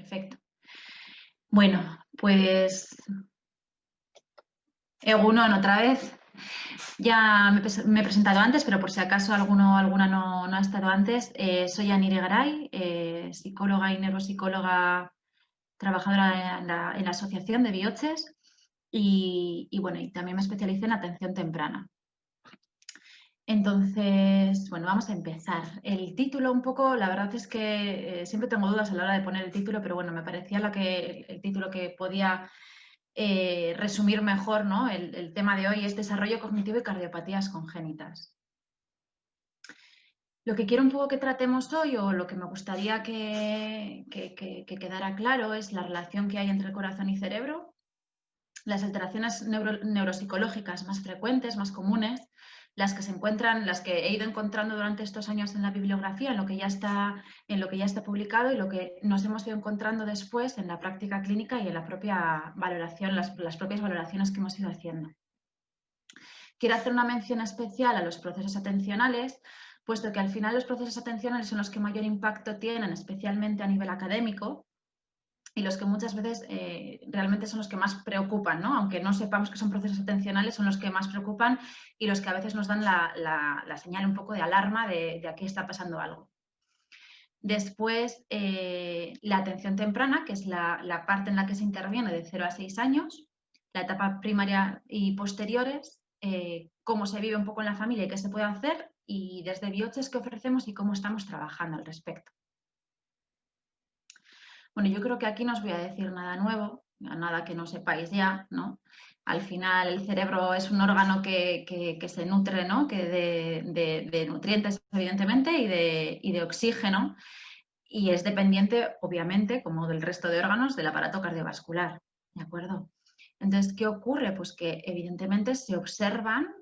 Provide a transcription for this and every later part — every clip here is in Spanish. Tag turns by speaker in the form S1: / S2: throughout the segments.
S1: Perfecto. Bueno, pues Egunon otra vez. Ya me he presentado antes, pero por si acaso alguna no ha estado antes. Soy Anire Garay, psicóloga y neuropsicóloga, trabajadora en la Asociación de Bioches y bueno, y también me especializo en atención temprana. Entonces, bueno, vamos a empezar. El título un poco, la verdad es que siempre tengo dudas a la hora de poner el título, pero bueno, me parecía el título que podía resumir mejor, ¿no? El tema de hoy es desarrollo cognitivo y cardiopatías congénitas. Lo que quiero un poco que tratemos hoy, o lo que me gustaría que quedara claro, es la relación que hay entre el corazón y cerebro, las alteraciones neuropsicológicas más frecuentes, más comunes, las que he ido encontrando durante estos años en la bibliografía, en lo que ya está publicado, y lo que nos hemos ido encontrando después en la práctica clínica y en la propia valoración, las propias valoraciones que hemos ido haciendo. Quiero hacer una mención especial a los procesos atencionales, puesto que al final los procesos atencionales son los que mayor impacto tienen, especialmente a nivel académico, y los que muchas veces realmente son los que más preocupan, ¿no? Aunque no sepamos que son procesos atencionales, son los que más preocupan y los que a veces nos dan la señal un poco de alarma de aquí está pasando algo. Después, la atención temprana, que es la parte en la que se interviene de 0 a 6 años, la etapa primaria y posteriores, cómo se vive un poco en la familia y qué se puede hacer, y desde Bioches qué ofrecemos y cómo estamos trabajando al respecto. Bueno, yo creo que aquí no os voy a decir nada nuevo, nada que no sepáis ya, ¿no? Al final el cerebro es un órgano que se nutre, ¿no? de nutrientes, evidentemente, y de oxígeno, y es dependiente, obviamente, como del resto de órganos, del aparato cardiovascular, ¿de acuerdo? Entonces, ¿qué ocurre? Pues que evidentemente se observan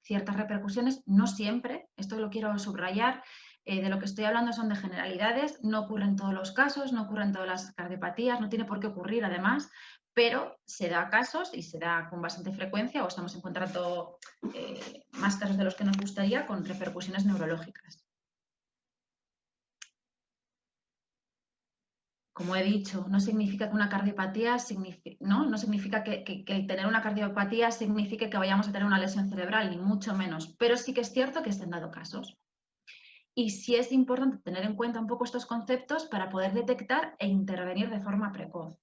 S1: ciertas repercusiones, no siempre, esto lo quiero subrayar, de lo que estoy hablando son de generalidades, no ocurre en todos los casos, no ocurre en todas las cardiopatías, no tiene por qué ocurrir además, pero se da casos y se da con bastante frecuencia, o estamos encontrando más casos de los que nos gustaría, con repercusiones neurológicas. Como he dicho, no significa que una cardiopatía, no significa que el tener una cardiopatía signifique que vayamos a tener una lesión cerebral, ni mucho menos, pero sí que es cierto que se han dado casos. Y sí es importante tener en cuenta un poco estos conceptos para poder detectar e intervenir de forma precoz.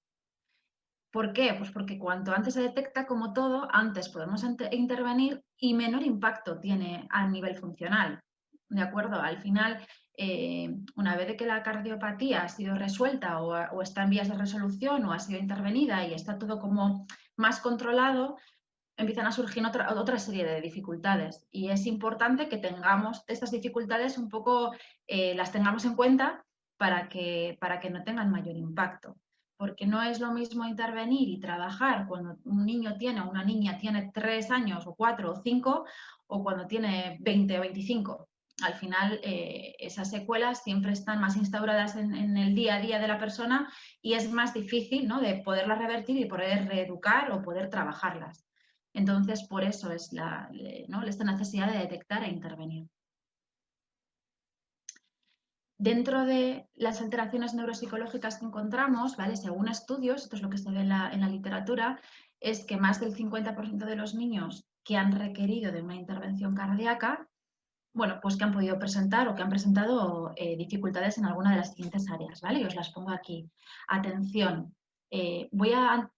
S1: ¿Por qué? Pues porque cuanto antes se detecta, como todo, antes podemos intervenir y menor impacto tiene a nivel funcional. ¿De acuerdo? Al final, una vez de que la cardiopatía ha sido resuelta o está en vías de resolución o ha sido intervenida y está todo como más controlado, empiezan a surgir otra serie de dificultades. Y es importante que tengamos estas dificultades un poco, las tengamos en cuenta para que no tengan mayor impacto. Porque no es lo mismo intervenir y trabajar cuando un niño tiene o una niña tiene 3 años o 4 o 5, o cuando tiene 20 o 25. Al final, esas secuelas siempre están más instauradas en el día a día de la persona y es más difícil, ¿no?, de poderlas revertir y poder reeducar o poder trabajarlas. Entonces, por eso es esta necesidad de detectar e intervenir. Dentro de las alteraciones neuropsicológicas que encontramos, ¿vale?, según estudios, esto es lo que se ve en la literatura, es que más del 50% de los niños que han requerido de una intervención cardíaca, bueno, pues que han podido presentar o que han presentado dificultades en alguna de las siguientes áreas, ¿vale? Y os las pongo aquí. Atención.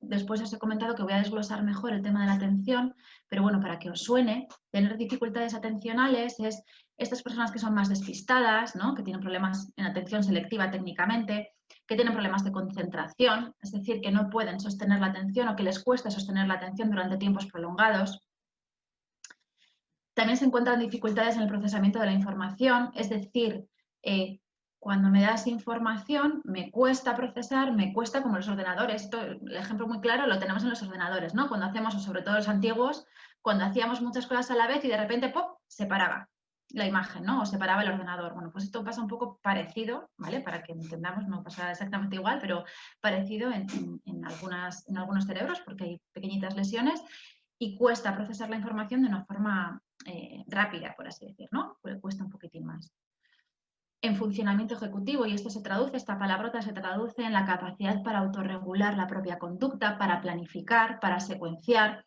S1: Después os he comentado que voy a desglosar mejor el tema de la atención, pero bueno, para que os suene, tener dificultades atencionales es estas personas que son más despistadas, ¿no?, que tienen problemas en atención selectiva técnicamente, que tienen problemas de concentración, es decir, que no pueden sostener la atención o que les cuesta sostener la atención durante tiempos prolongados. También se encuentran dificultades en el procesamiento de la información, es decir, cuando me das información me cuesta procesar, me cuesta como los ordenadores. Esto, el ejemplo muy claro lo tenemos en los ordenadores, ¿no? Cuando hacemos, o sobre todo los antiguos, cuando hacíamos muchas cosas a la vez y de repente ¡pop!, se paraba la imagen, ¿no?, o se paraba el ordenador. Bueno, pues esto pasa un poco parecido, ¿vale? Para que entendamos, no pasa exactamente igual, pero parecido en algunos cerebros, porque hay pequeñitas lesiones y cuesta procesar la información de una forma rápida, por así decir, ¿no? Pues cuesta un poquitín más. en funcionamiento ejecutivo, y esto se traduce, esta palabrota se traduce en la capacidad para autorregular la propia conducta, para planificar, para secuenciar.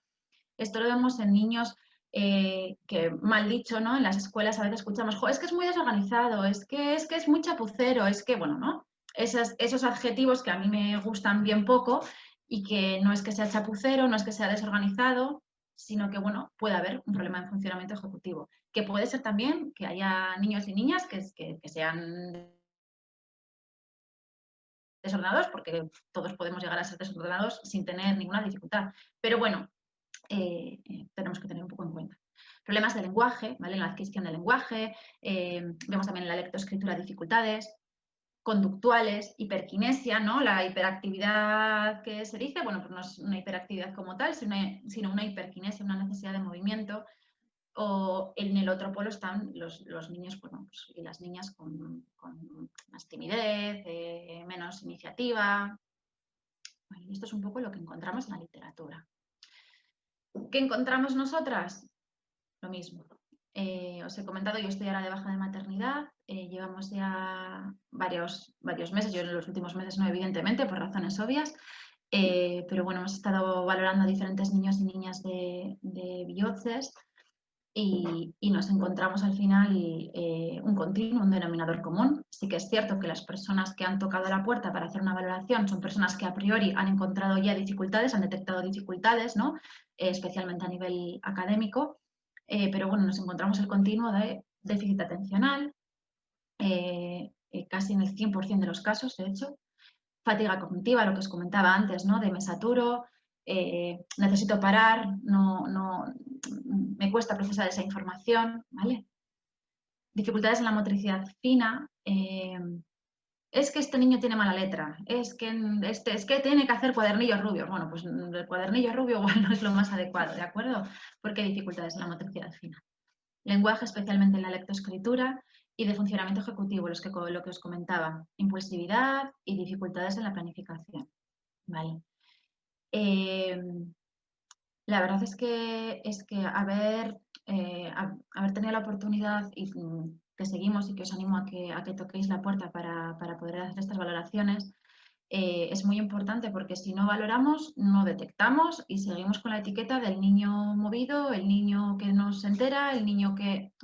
S1: Esto lo vemos en niños que, mal dicho, ¿no? En las escuelas a veces escuchamos, es que es muy desorganizado, es que es muy chapucero, es que, bueno, ¿no? Esos adjetivos que a mí me gustan bien poco y que no es que sea chapucero, no es que sea desorganizado, sino que, bueno, puede haber un problema de funcionamiento ejecutivo. Que puede ser también que haya niños y niñas que sean desordenados, porque todos podemos llegar a ser desordenados sin tener ninguna dificultad. Pero bueno, tenemos que tener un poco en cuenta. Problemas de lenguaje, ¿vale? En la adquisición del lenguaje, vemos también en la lectoescritura dificultades, conductuales, hiperquinesia, ¿no? La hiperactividad que se dice, bueno, pues no es una hiperactividad como tal, sino una hiperquinesia, una necesidad de movimiento. O en el otro polo están los niños, bueno, pues, y las niñas con más timidez, menos iniciativa. Bueno, y esto es un poco lo que encontramos en la literatura. ¿Qué encontramos nosotras? Lo mismo. Os he comentado, yo estoy ahora de baja de maternidad, llevamos ya varios meses, yo en los últimos meses no, evidentemente, por razones obvias, pero bueno, hemos estado valorando a diferentes niños y niñas de Bioces y nos encontramos al final un continuo, un denominador común. Sí que es cierto que las personas que han tocado la puerta para hacer una valoración son personas que a priori han encontrado ya dificultades, han detectado dificultades, ¿no? Especialmente a nivel académico, pero bueno, nos encontramos el continuo de déficit atencional, casi en el 100% de los casos, de hecho, fatiga cognitiva, lo que os comentaba antes, ¿no? De me saturo, necesito parar, me cuesta procesar esa información, ¿vale? Dificultades en la motricidad fina, es que este niño tiene mala letra, es que tiene que hacer cuadernillos rubios. Bueno, pues el cuadernillo rubio igual no es lo más adecuado, ¿de acuerdo? Porque hay dificultades en la motricidad fina. Lenguaje, especialmente en la lectoescritura, y de funcionamiento ejecutivo, lo que os comentaba, impulsividad y dificultades en la planificación. Vale. La verdad es que haber tenido la oportunidad y que seguimos y que os animo a que toquéis la puerta para poder hacer estas valoraciones, es muy importante porque si no valoramos, no detectamos y seguimos con la etiqueta del niño movido, el niño que no se entera, el niño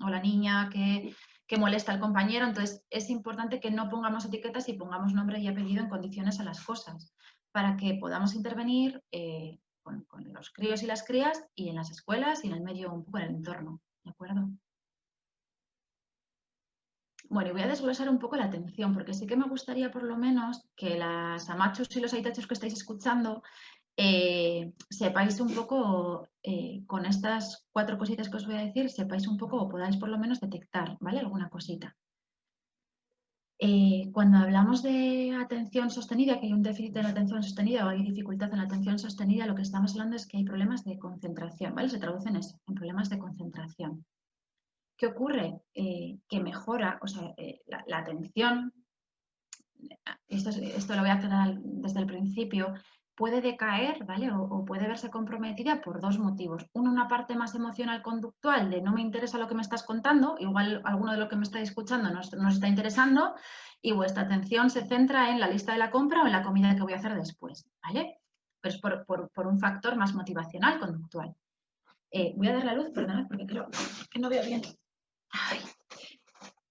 S1: o la niña que molesta al compañero. Entonces, es importante que no pongamos etiquetas y pongamos nombre y apellido en condiciones a las cosas para que podamos intervenir con los críos y las crías y en las escuelas y en el medio, un poco en el entorno. ¿De acuerdo? Bueno, y voy a desglosar un poco la atención, porque sí que me gustaría por lo menos que las amachos y los aitachos que estáis escuchando sepáis un poco, con estas 4 cositas que os voy a decir, sepáis un poco o podáis por lo menos detectar, ¿vale? Alguna cosita. Cuando hablamos de atención sostenida, que hay un déficit en la atención sostenida o hay dificultad en la atención sostenida, lo que estamos hablando es que hay problemas de concentración, ¿vale? Se traducen en problemas de concentración. ¿Qué ocurre? Que mejora, o sea, la atención, esto lo voy a aclarar desde el principio, puede decaer, ¿vale? O puede verse comprometida por 2 motivos. Uno, una parte más emocional conductual de no me interesa lo que me estás contando, igual alguno de lo que me estáis escuchando nos está interesando y vuestra atención se centra en la lista de la compra o en la comida que voy a hacer después, ¿vale? Pero es por un factor más motivacional conductual. Voy a dar la luz, perdonad, porque creo que no veo bien.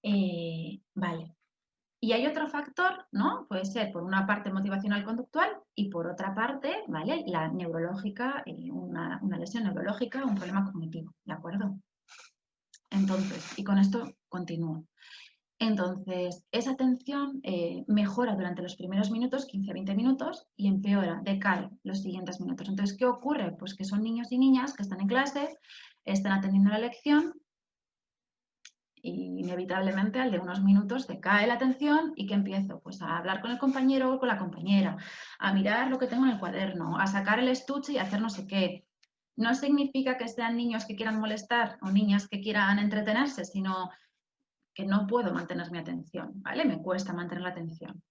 S1: Ay. Vale. Y hay otro factor, ¿no? Puede ser por una parte motivacional conductual y por otra parte, ¿vale? La neurológica, una lesión neurológica, un problema cognitivo, ¿de acuerdo? Entonces, y con esto continúo. Entonces, esa atención mejora durante los primeros minutos, 15 a 20 minutos, y empeora, decae los siguientes minutos. Entonces, ¿qué ocurre? Pues que son niños y niñas que están en clase, están atendiendo la lección, y inevitablemente al de unos minutos decae la atención y que empiezo pues a hablar con el compañero o con la compañera, a mirar lo que tengo en el cuaderno, a sacar el estuche y hacer no sé qué. No significa que sean niños que quieran molestar o niñas que quieran entretenerse, sino que no puedo mantener mi atención, ¿vale? Me cuesta mantener la atención.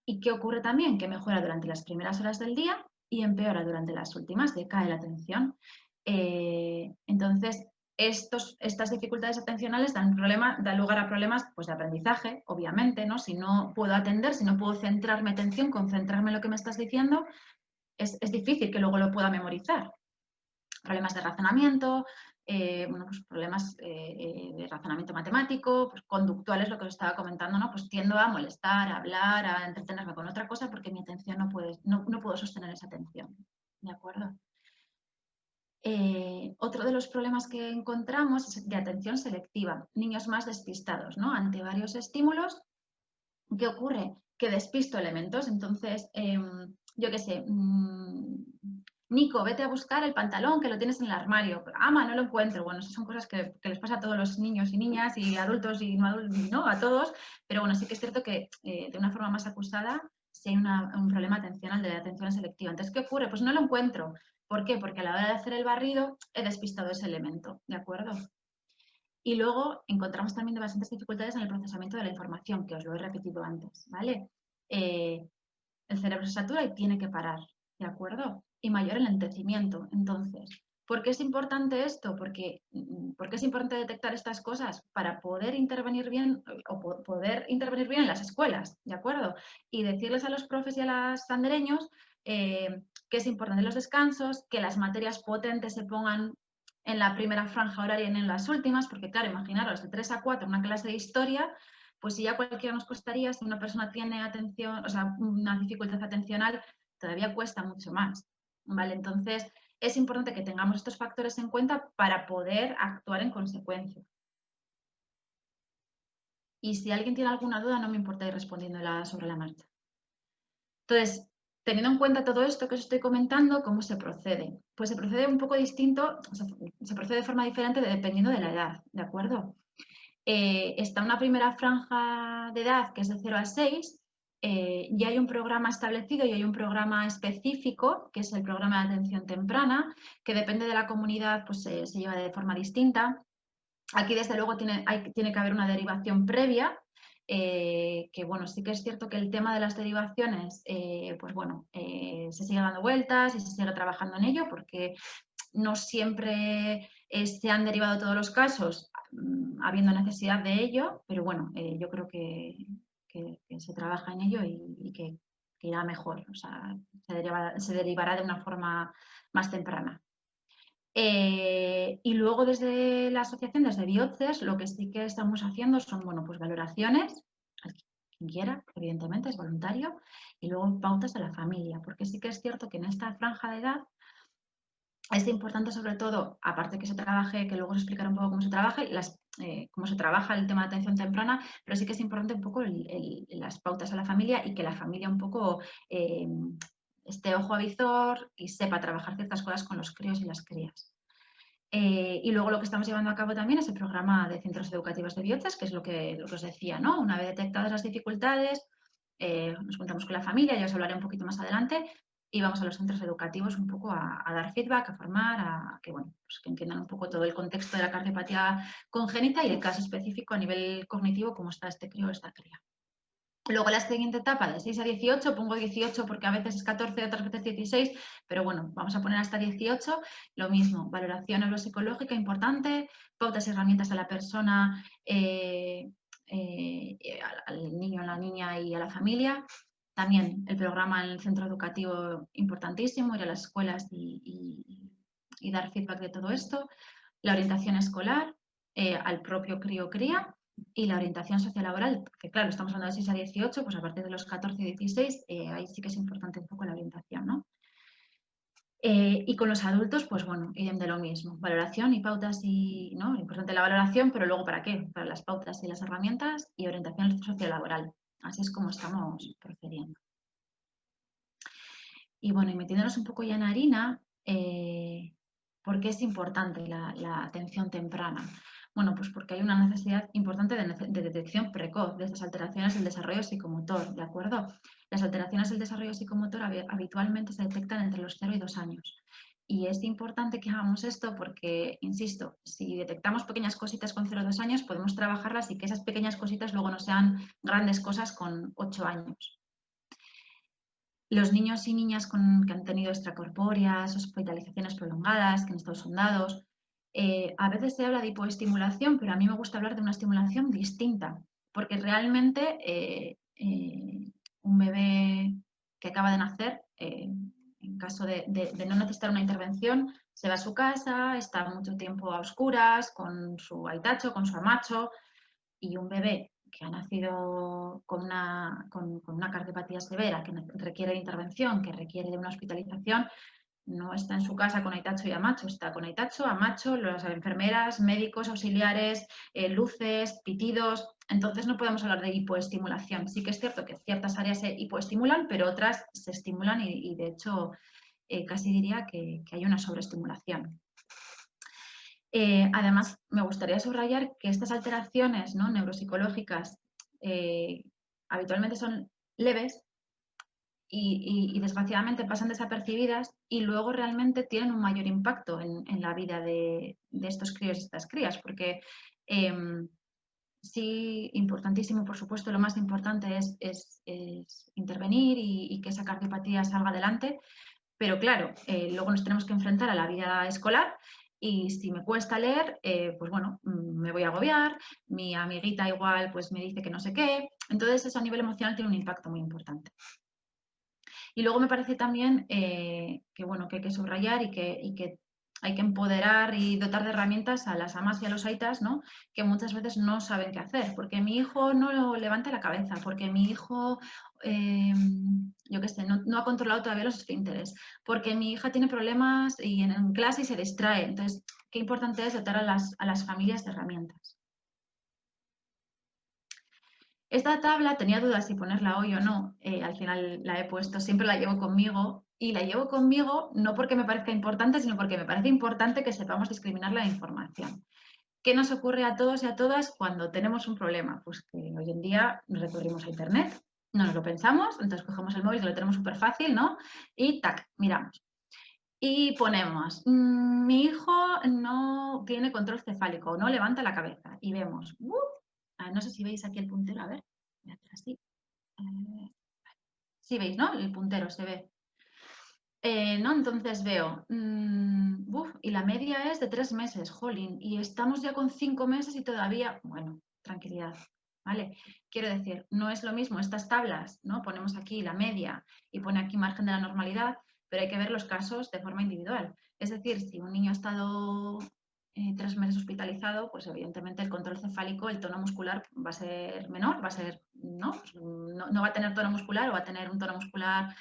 S1: ¿Y qué ocurre también? Que mejora durante las primeras horas del día y empeora durante las últimas, decae la atención. Entonces, estas dificultades atencionales dan lugar a problemas pues, de aprendizaje, obviamente, ¿no? Si no puedo atender, si no puedo centrar mi atención, concentrarme en lo que me estás diciendo, es difícil que luego lo pueda memorizar. Problemas de razonamiento, bueno, pues problemas de razonamiento matemático, pues conductuales, lo que os estaba comentando, ¿no? Pues tiendo a molestar, a hablar, a entretenerme con otra cosa porque mi atención no puedo sostener esa atención, ¿de acuerdo? Otro de los problemas que encontramos es de atención selectiva, niños más despistados, ¿no? Ante varios estímulos, ¿qué ocurre? Que despisto elementos, entonces, yo qué sé, Nico, vete a buscar el pantalón que lo tienes en el armario. Ama, no lo encuentro. Bueno, esas son cosas que les pasa a todos los niños y niñas y adultos y no adultos, ¿no? A todos. Pero bueno, sí que es cierto que de una forma más acusada sí hay un problema atencional de atención selectiva. Entonces, ¿qué ocurre? Pues no lo encuentro. ¿Por qué? Porque a la hora de hacer el barrido he despistado ese elemento, ¿de acuerdo? Y luego encontramos también bastantes dificultades en el procesamiento de la información, que os lo he repetido antes, ¿vale? El cerebro se satura y tiene que parar, ¿de acuerdo? Y mayor enlentecimiento. Entonces, ¿por qué es importante esto? Porque es importante detectar estas cosas para poder intervenir bien o poder intervenir bien en las escuelas, ¿de acuerdo? Y decirles a los profes y a los andereños que es importante los descansos, que las materias potentes se pongan en la primera franja horaria y en las últimas, porque claro, imaginaros, de 3 a 4 una clase de historia, pues si ya cualquiera nos costaría, si una persona tiene atención, o sea, una dificultad atencional, todavía cuesta mucho más, ¿vale? Entonces, es importante que tengamos estos factores en cuenta para poder actuar en consecuencia. Y si alguien tiene alguna duda, no me importa ir respondiéndola sobre la marcha. Entonces, teniendo en cuenta todo esto que os estoy comentando, ¿cómo se procede? Pues se procede un poco distinto, o sea, se procede de forma diferente dependiendo de la edad, ¿de acuerdo? Está una primera franja de edad que es de 0 a 6, ya hay un programa establecido y hay un programa específico, que es el programa de atención temprana, que depende de la comunidad, pues se lleva de forma distinta. Aquí, desde luego, tiene que haber una derivación previa, que bueno, sí que es cierto que el tema de las derivaciones, pues bueno, se sigue dando vueltas y se sigue trabajando en ello porque no siempre se han derivado todos los casos habiendo necesidad de ello, pero bueno, yo creo que se trabaja en ello y que irá mejor, o sea, se derivará de una forma más temprana. Y luego desde la asociación, desde Bioces, lo que sí que estamos haciendo son, bueno, pues valoraciones, quien quiera, evidentemente, es voluntario, y luego pautas a la familia, porque sí que es cierto que en esta franja de edad es importante, sobre todo, aparte que se trabaje, que luego os explicaré un poco cómo se trabaja, cómo se trabaja el tema de atención temprana, pero sí que es importante un poco las pautas a la familia y que la familia un poco esté ojo a visor y sepa trabajar ciertas cosas con los críos y las crías. Y luego lo que estamos llevando a cabo también es el programa de centros educativos de Bioces, que es lo que os decía, ¿no? Una vez detectadas las dificultades, nos juntamos con la familia, ya os hablaré un poquito más adelante, y vamos a los centros educativos un poco a dar feedback, a formar, a que, bueno, pues que entiendan un poco todo el contexto de la cardiopatía congénita y el caso específico a nivel cognitivo, cómo está este crío o esta cría. Luego la siguiente etapa, de 6 a 18, pongo 18 porque a veces es 14, otras veces 16, pero bueno, vamos a poner hasta 18, lo mismo, valoración neuropsicológica importante, pautas y herramientas a la persona, al niño, a la niña y a la familia. También el programa en el centro educativo importantísimo, ir a las escuelas y dar feedback de todo esto. La orientación escolar al propio crío cría y la orientación sociolaboral, que claro, estamos hablando de 6 a 18, pues a partir de los 14 y 16, ahí sí que es importante un poco la orientación, ¿no? Y con los adultos, pues bueno, idem de lo mismo, valoración y pautas y, ¿no? Importante la valoración, pero luego ¿para qué? Para las pautas y las herramientas y orientación sociolaboral. Así es como estamos procediendo. Y bueno, y metiéndonos un poco ya en harina, ¿por qué es importante la atención temprana? Bueno, pues porque hay una necesidad importante de detección precoz de estas alteraciones del desarrollo psicomotor, ¿de acuerdo? Las alteraciones del desarrollo psicomotor habitualmente se detectan entre los 0 y 2 años. Y es importante que hagamos esto porque, insisto, si detectamos pequeñas cositas con 0 o 2 años, podemos trabajarlas y que esas pequeñas cositas luego no sean grandes cosas con 8 años. Los niños y niñas que han tenido extracorpóreas, hospitalizaciones prolongadas, que han estado sondados, A veces se habla de hipoestimulación, pero a mí me gusta hablar de una estimulación distinta, porque realmente un bebé que acaba de nacer, en caso de no necesitar una intervención, se va a su casa, está mucho tiempo a oscuras con su aitacho, con su amacho, y un bebé que ha nacido con una cardiopatía severa, que requiere de intervención, que requiere de una hospitalización, no está en su casa con Aitacho y Amacho, está con Aitacho, Amacho, las enfermeras, médicos, auxiliares, luces, pitidos. Entonces no podemos hablar de hipoestimulación. Sí que es cierto que ciertas áreas se hipoestimulan, pero otras se estimulan y de hecho casi diría que hay una sobreestimulación. Además, me gustaría subrayar que estas alteraciones, ¿no?, neuropsicológicas habitualmente son leves y desgraciadamente pasan desapercibidas y luego realmente tienen un mayor impacto en la vida de estos críos y estas crías, porque sí, importantísimo, por supuesto, lo más importante es intervenir y que esa cardiopatía salga adelante, pero claro, luego nos tenemos que enfrentar a la vida escolar y si me cuesta leer, pues bueno, me voy a agobiar, mi amiguita igual pues me dice que no sé qué, entonces eso a nivel emocional tiene un impacto muy importante. Y luego me parece también que, bueno, que hay que subrayar y que hay que empoderar y dotar de herramientas a las amas y a los aitas, ¿no?, que muchas veces no saben qué hacer, porque mi hijo no levanta la cabeza, porque mi hijo, yo qué sé, no ha controlado todavía los esfínteres, porque mi hija tiene problemas y en clase y se distrae. Entonces, qué importante es dotar a las familias de herramientas. Esta tabla tenía dudas si ponerla hoy o no, al final la he puesto, siempre la llevo conmigo y la llevo conmigo no porque me parezca importante, sino porque me parece importante que sepamos discriminar la información. ¿Qué nos ocurre a todos y a todas cuando tenemos un problema? Pues que hoy en día recurrimos a Internet, no nos lo pensamos, entonces cogemos el móvil que lo tenemos súper fácil, ¿no? Y tac, miramos. Y ponemos, mi hijo no tiene control cefálico, no levanta la cabeza. Y vemos, no sé si veis aquí el puntero, a ver, voy a hacer así. Sí veis, ¿no? El puntero se ve. ¿No? Entonces veo, y la media es de 3 meses, jolín, y estamos ya con 5 meses y todavía, bueno, tranquilidad, ¿vale? Quiero decir, no es lo mismo estas tablas, ¿no? Ponemos aquí la media y pone aquí margen de la normalidad, pero hay que ver los casos de forma individual. Es decir, si un niño ha estado 3 meses hospitalizado, pues evidentemente el control cefálico, el tono muscular va a ser menor, va a ser, ¿no? No va a tener tono muscular o va a tener un tono muscular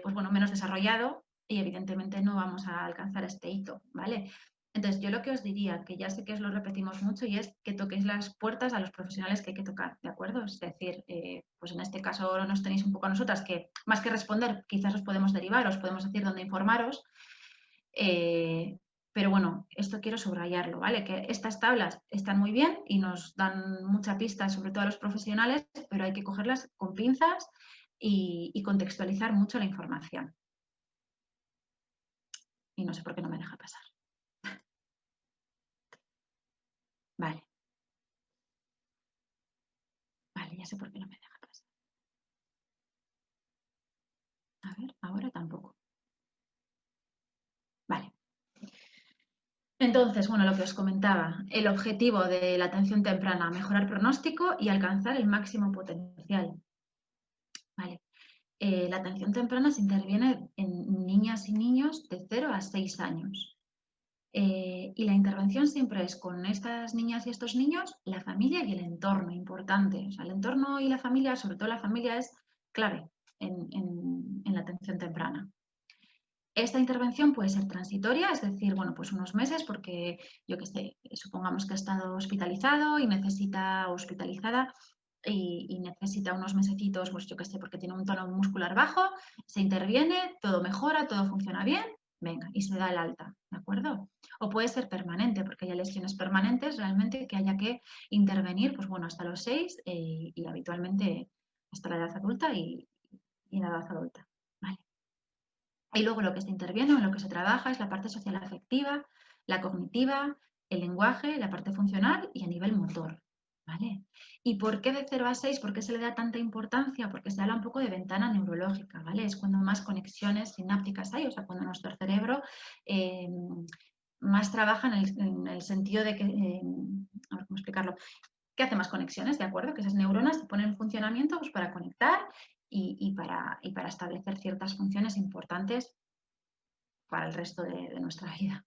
S1: pues bueno, menos desarrollado y evidentemente no vamos a alcanzar este hito, ¿vale? Entonces, yo lo que os diría, que ya sé que os lo repetimos mucho, y es que toquéis las puertas a los profesionales que hay que tocar, ¿de acuerdo? Es decir, pues en este caso nos tenéis un poco a nosotras, que más que responder, quizás os podemos derivar, os podemos decir dónde informaros, pero bueno, esto quiero subrayarlo, ¿vale? Que estas tablas están muy bien y nos dan mucha pista, sobre todo a los profesionales, pero hay que cogerlas con pinzas y contextualizar mucho la información. Y no sé por qué no me deja pasar. Vale. Vale, ya sé por qué no me deja pasar. A ver, ahora tampoco. Vale. Entonces, bueno, lo que os comentaba, el objetivo de la atención temprana, mejorar pronóstico y alcanzar el máximo potencial. Vale. La atención temprana se interviene en niñas y niños de 0 a 6 años. Y la intervención siempre es con estas niñas y estos niños, la familia y el entorno, importante. O sea, el entorno y la familia, sobre todo la familia, es clave en la atención temprana. Esta intervención puede ser transitoria, es decir, bueno, pues unos meses, porque yo qué sé, supongamos que ha estado hospitalizado y necesita hospitalizada y necesita unos mesecitos, pues yo qué sé, porque tiene un tono muscular bajo, se interviene, todo mejora, todo funciona bien, venga, y se da el alta, ¿de acuerdo? O puede ser permanente, porque hay lesiones permanentes realmente que haya que intervenir, pues bueno, hasta los 6 y habitualmente hasta la edad adulta y en la edad adulta, ¿vale? Y luego lo que se interviene o en lo que se trabaja es la parte social afectiva, la cognitiva, el lenguaje, la parte funcional y a nivel motor. ¿Vale? ¿Y por qué de 0 a 6? ¿Por qué se le da tanta importancia? Porque se habla un poco de ventana neurológica, ¿vale? Es cuando más conexiones sinápticas hay, o sea, cuando nuestro cerebro más trabaja en el sentido de que, a ver cómo explicarlo, que hace más conexiones, ¿de acuerdo? Que esas neuronas se ponen en funcionamiento pues, para conectar y para establecer ciertas funciones importantes para el resto de nuestra vida.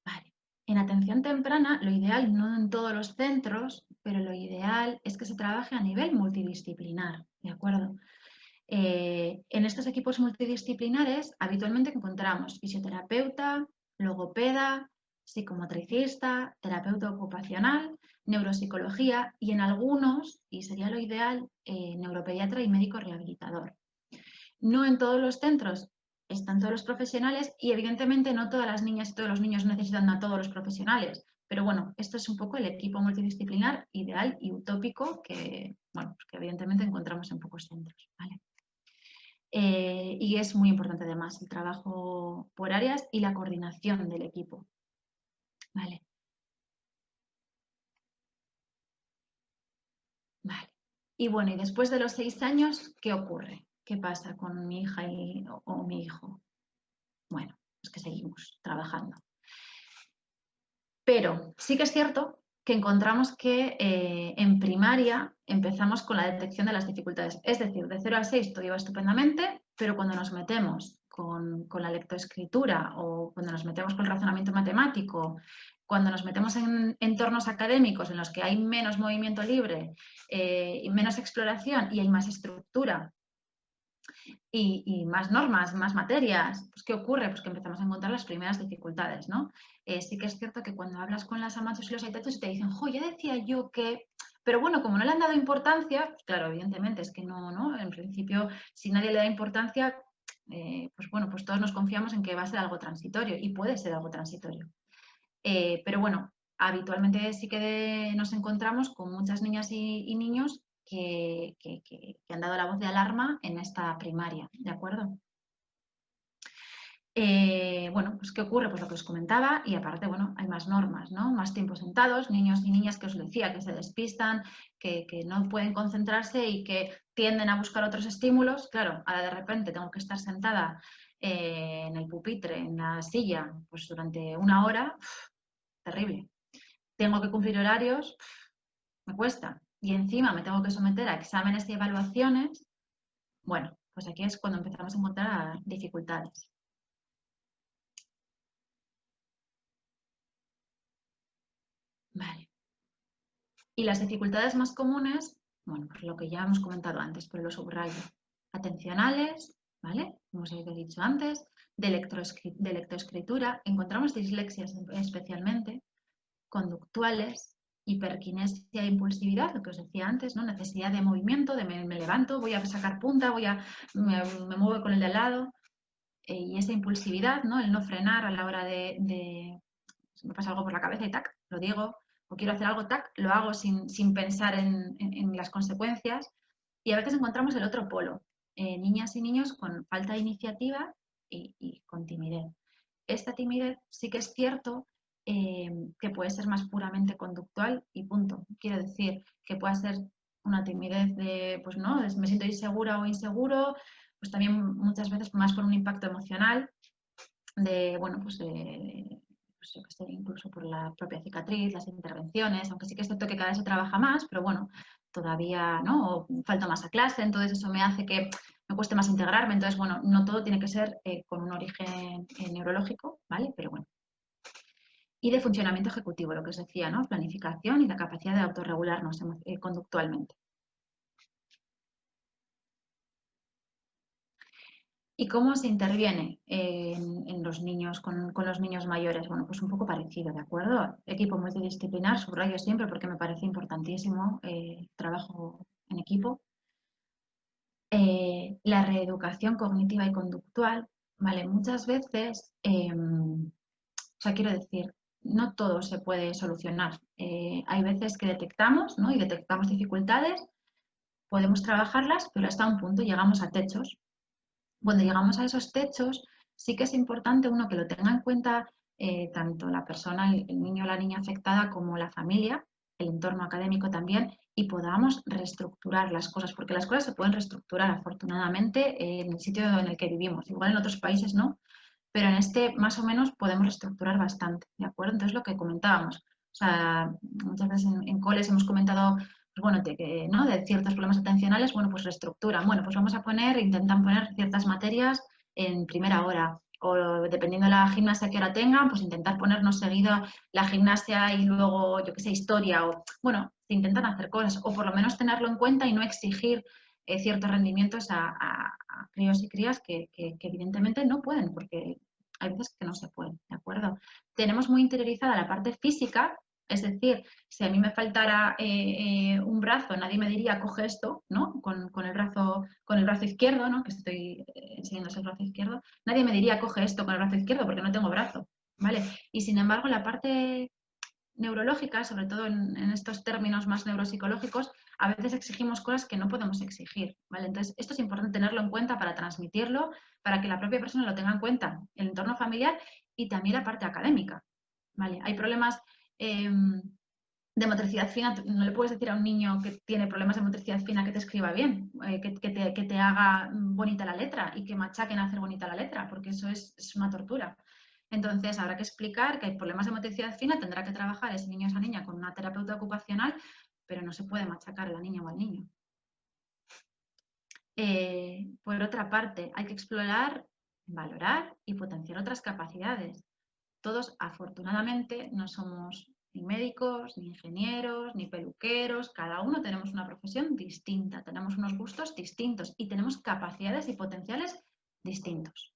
S1: Vale. En atención temprana, lo ideal, no en todos los centros, pero lo ideal es que se trabaje a nivel multidisciplinar, ¿de acuerdo? En estos equipos multidisciplinares habitualmente encontramos fisioterapeuta, logopeda, psicomotricista, terapeuta ocupacional, neuropsicología y en algunos, y sería lo ideal, neuropediatra y médico rehabilitador. No en todos los centros están todos los profesionales y evidentemente no todas las niñas y todos los niños necesitan a todos los profesionales. Pero bueno, esto es un poco el equipo multidisciplinar ideal y utópico que, bueno, pues que evidentemente encontramos en pocos centros, ¿vale? Y es muy importante además el trabajo por áreas y la coordinación del equipo. Vale. Vale. Y bueno, y después de los 6 años, ¿qué ocurre? ¿Qué pasa con mi hija o mi hijo? Bueno, es que seguimos trabajando. Pero sí que es cierto que encontramos que en primaria empezamos con la detección de las dificultades. Es decir, de 0 a 6 todo iba estupendamente, pero cuando nos metemos con la lectoescritura o cuando nos metemos con el razonamiento matemático, cuando nos metemos en entornos académicos en los que hay menos movimiento libre y menos exploración y hay más estructura y más normas, más materias, pues ¿qué ocurre? Pues que empezamos a encontrar las primeras dificultades, ¿no? Sí que es cierto que cuando hablas con las amantes y los aitetos te dicen, jo, ya decía yo que... Pero bueno, como no le han dado importancia, pues claro, evidentemente es que no, ¿no? En principio, si nadie le da importancia, pues bueno, pues todos nos confiamos en que va a ser algo transitorio y puede ser algo transitorio. Pero bueno, habitualmente sí que nos encontramos con muchas niñas y niños que han dado la voz de alarma en esta primaria, ¿de acuerdo? Bueno, pues ¿qué ocurre? Pues lo que os comentaba y aparte, bueno, hay más normas, ¿no? Más tiempo sentados, niños y niñas que os decía, que se despistan, que no pueden concentrarse y que tienden a buscar otros estímulos. Claro, ahora de repente tengo que estar sentada en el pupitre, en la silla, pues durante 1 hora, terrible. Tengo que cumplir horarios, me cuesta. Y encima me tengo que someter a exámenes y evaluaciones. Bueno, pues aquí es cuando empezamos a encontrar dificultades. Vale. Y las dificultades más comunes, bueno, pues lo que ya hemos comentado antes, pero lo subrayo. Atencionales, ¿vale? Como os he dicho antes, de lectoescritura, encontramos dislexias especialmente, conductuales, hiperquinesia e impulsividad, lo que os decía antes, ¿no? Necesidad de movimiento, de me levanto, voy a sacar punta, me muevo con el de al lado, y esa impulsividad, ¿no? El no frenar a la hora si me pasa algo por la cabeza y tac, lo digo, o quiero hacer algo, tac, lo hago sin pensar en las consecuencias. Y a veces encontramos el otro polo, niñas y niños con falta de iniciativa y con timidez. Esta timidez sí que es cierto que puede ser más puramente conductual y punto. Quiero decir que puede ser una timidez de, pues no, me siento insegura o inseguro, pues también muchas veces más por un impacto emocional de, bueno, pues yo que sé, incluso por la propia cicatriz, las intervenciones, aunque sí que es cierto que cada vez se trabaja más, pero bueno, todavía, ¿no? O falta más a clase, entonces eso me hace que me cueste más integrarme, entonces, bueno, no todo tiene que ser con un origen neurológico, ¿vale? Pero bueno. Y de funcionamiento ejecutivo, lo que os decía, ¿no? Planificación y la capacidad de autorregularnos conductualmente. ¿Y cómo se interviene en los niños, con los niños mayores? Bueno, pues un poco parecido, ¿de acuerdo? Equipo multidisciplinar, subrayo siempre porque me parece importantísimo trabajo en equipo. La reeducación cognitiva y conductual, ¿vale? Muchas veces, o sea, quiero decir, no todo se puede solucionar. Hay veces que detectamos, ¿no? Y detectamos dificultades, podemos trabajarlas, pero hasta un punto llegamos a techos. Cuando llegamos a esos techos, sí que es importante uno que lo tenga en cuenta tanto la persona, el niño o la niña afectada como la familia, el entorno académico también, y podamos reestructurar las cosas, porque las cosas se pueden reestructurar afortunadamente en el sitio en el que vivimos. Igual en otros países no, pero en este más o menos podemos reestructurar bastante, ¿de acuerdo? Entonces lo que comentábamos, o sea, muchas veces en coles hemos comentado, pues bueno, ¿no? De ciertos problemas atencionales, bueno, pues reestructuran, bueno, pues vamos a intentan poner ciertas materias en primera hora, o dependiendo de la gimnasia que ahora tengan, pues intentar ponernos seguida la gimnasia y luego, yo qué sé, historia, o bueno, se intentan hacer cosas, o por lo menos tenerlo en cuenta y no exigir ciertos rendimientos a críos y crías que evidentemente no pueden, porque hay veces que no se puede, ¿de acuerdo? Tenemos muy interiorizada la parte física, es decir, si a mí me faltara un brazo, nadie me diría, coge esto, ¿no? Con el brazo izquierdo, ¿no? Que estoy enseñando el brazo izquierdo, nadie me diría, coge esto con el brazo izquierdo porque no tengo brazo, ¿vale? Y sin embargo, la parte neurológica, sobre todo en estos términos más neuropsicológicos, a veces exigimos cosas que no podemos exigir, ¿vale? Entonces, esto es importante tenerlo en cuenta para transmitirlo, para que la propia persona lo tenga en cuenta, el entorno familiar y también la parte académica, ¿vale? Hay problemas de motricidad fina, no le puedes decir a un niño que tiene problemas de motricidad fina que te escriba bien, que te haga bonita la letra y que machaquen a hacer bonita la letra, porque eso es una tortura. Entonces, habrá que explicar que hay problemas de motricidad fina, tendrá que trabajar ese niño o esa niña con una terapeuta ocupacional, pero no se puede machacar a la niña o al niño. Por otra parte, hay que explorar, valorar y potenciar otras capacidades. Todos, afortunadamente, no somos ni médicos, ni ingenieros, ni peluqueros. Cada uno tenemos una profesión distinta, tenemos unos gustos distintos y tenemos capacidades y potenciales distintos.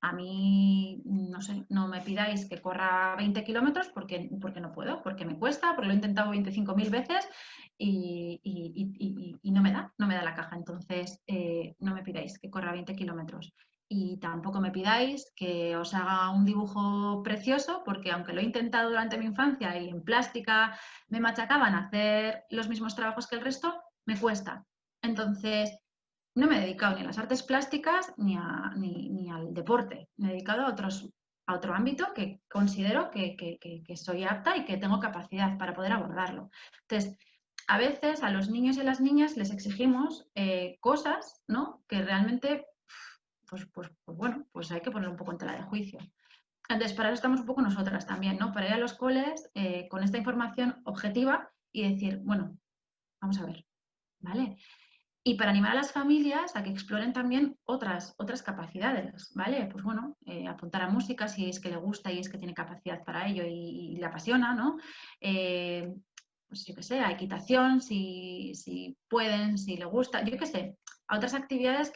S1: A mí, no sé, no me pidáis que corra 20 kilómetros porque no puedo, porque me cuesta, porque lo he intentado 25.000 veces y no me da la caja. Entonces, no me pidáis que corra 20 kilómetros. Y tampoco me pidáis que os haga un dibujo precioso, porque aunque lo he intentado durante mi infancia y en plástica me machacaban a hacer los mismos trabajos que el resto, me cuesta. Entonces, no me he dedicado ni a las artes plásticas ni al deporte. Me he dedicado a otro ámbito que considero que soy apta y que tengo capacidad para poder abordarlo. Entonces, a veces a los niños y a las niñas les exigimos cosas, ¿no? Que realmente, pues bueno, pues hay que poner un poco en tela de juicio. Entonces, para eso estamos un poco nosotras también, ¿no? Para ir a los coles con esta información objetiva y decir, bueno, vamos a ver, ¿vale? Y para animar a las familias a que exploren también otras capacidades, ¿vale? Pues bueno, apuntar a música si es que le gusta y es que tiene capacidad para ello y le apasiona, ¿no? Pues yo qué sé, a equitación, si pueden, si le gusta, yo qué sé, a otras actividades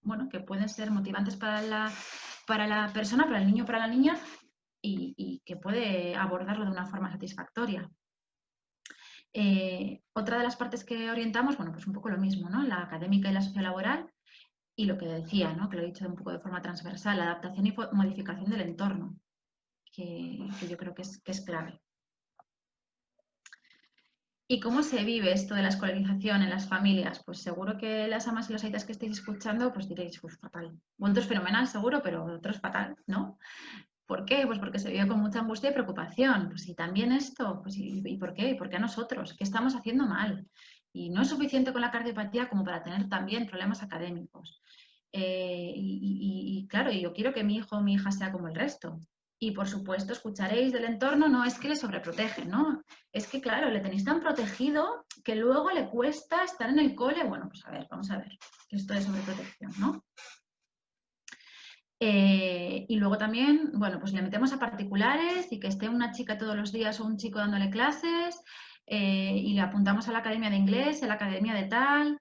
S1: bueno, que pueden ser motivantes para la persona, para el niño, para la niña y que puede abordarlo de una forma satisfactoria. Otra de las partes que orientamos, bueno, pues un poco lo mismo, ¿no? La académica y la sociolaboral y lo que decía, ¿no? Que lo he dicho un poco de forma transversal, la adaptación y modificación del entorno, que yo creo que es clave. ¿Y cómo se vive esto de la escolarización en las familias? Pues seguro que las amas y los aitas que estáis escuchando, pues diréis, pues fatal. Otros fenomenal seguro, pero otros fatal, ¿no? ¿Por qué? Pues porque se vive con mucha angustia y preocupación. Pues y también esto, pues ¿y por qué? ¿Y por qué a nosotros? ¿Qué estamos haciendo mal? Y no es suficiente con la cardiopatía como para tener también problemas académicos. Claro, yo quiero que mi hijo o mi hija sea como el resto. Y por supuesto, escucharéis del entorno, no es que le sobreprotegen, ¿no? Es que, claro, le tenéis tan protegido que luego le cuesta estar en el cole. Bueno, pues a ver, vamos a ver, esto de sobreprotección, ¿no? Y luego también, bueno, pues le metemos a particulares y que esté una chica todos los días o un chico dándole clases y le apuntamos a la academia de inglés, a la academia de tal.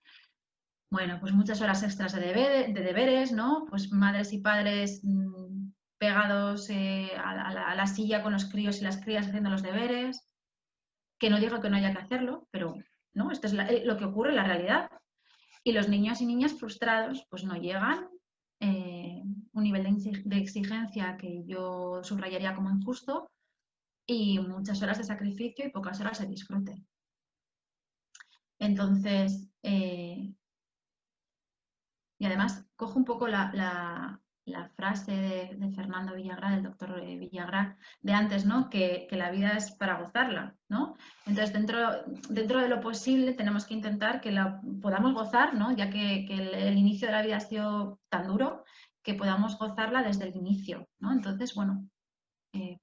S1: Bueno, pues muchas horas extras de deberes, ¿no? Pues madres y padres pegados a la silla con los críos y las crías haciendo los deberes. Que no digo que no haya que hacerlo, pero no, esto es lo que ocurre en la realidad. Y los niños y niñas frustrados pues no llegan un nivel de exigencia que yo subrayaría como injusto y muchas horas de sacrificio y pocas horas de disfrute. Entonces, y además cojo un poco la la frase de Fernando Villagrá, del doctor Villagrá, de antes, ¿no? Que la vida es para gozarla, ¿no? Entonces, dentro de lo posible, tenemos que intentar que la podamos gozar, ¿no? Ya que el inicio de la vida ha sido tan duro, que podamos gozarla desde el inicio, ¿no? Entonces, bueno,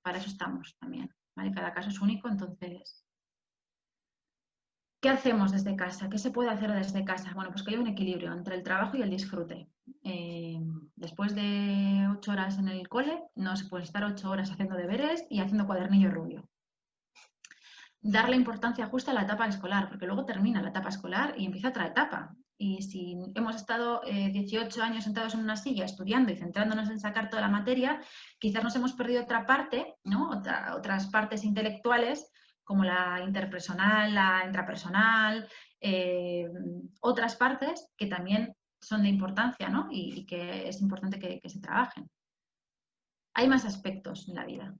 S1: para eso estamos también, ¿vale? Cada caso es único, entonces... ¿Qué hacemos desde casa? ¿Qué se puede hacer desde casa? Bueno, pues que haya un equilibrio entre el trabajo y el disfrute. Después de 8 horas en el cole, no se puede estar 8 horas haciendo deberes y haciendo cuadernillo rubio. Dar la importancia justa a la etapa escolar, porque luego termina la etapa escolar y empieza otra etapa. Y si hemos estado 18 años sentados en una silla estudiando y centrándonos en sacar toda la materia, quizás nos hemos perdido otra parte, ¿no? Otras partes intelectuales como la interpersonal, la intrapersonal, otras partes que también son de importancia, ¿no? Y que es importante que se trabajen. Hay más aspectos en la vida.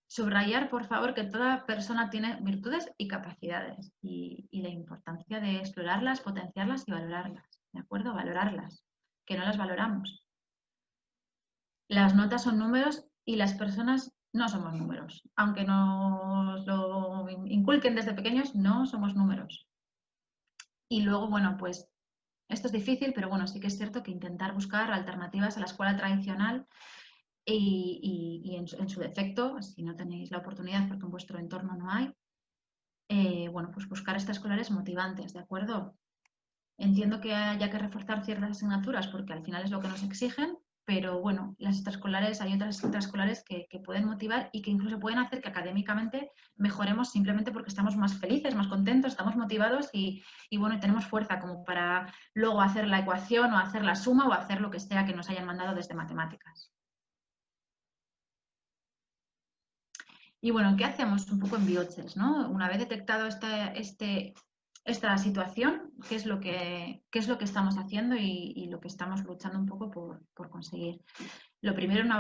S1: Subrayar, por favor, que toda persona tiene virtudes y capacidades y la importancia de explorarlas, potenciarlas y valorarlas, ¿de acuerdo? Valorarlas, que no las valoramos. Las notas son números y las personas no somos números. Aunque nos lo inculquen desde pequeños, no somos números. Y luego, bueno, pues esto es difícil, pero bueno, sí que es cierto que intentar buscar alternativas a la escuela tradicional y en su defecto, si no tenéis la oportunidad porque en vuestro entorno no hay, bueno, pues buscar extraescolares motivantes, ¿de acuerdo? Entiendo que haya que reforzar ciertas asignaturas porque al final es lo que nos exigen, pero bueno, las extraescolares, hay otras extraescolares que pueden motivar y que incluso pueden hacer que académicamente mejoremos simplemente porque estamos más felices, más contentos, estamos motivados y bueno, tenemos fuerza como para luego hacer la ecuación o hacer la suma o hacer lo que sea que nos hayan mandado desde matemáticas. Y bueno, ¿qué hacemos un poco en Bioches, ¿no? Una vez detectado esta situación, ¿qué es lo que estamos haciendo y lo que estamos luchando un poco por conseguir? Lo primero, una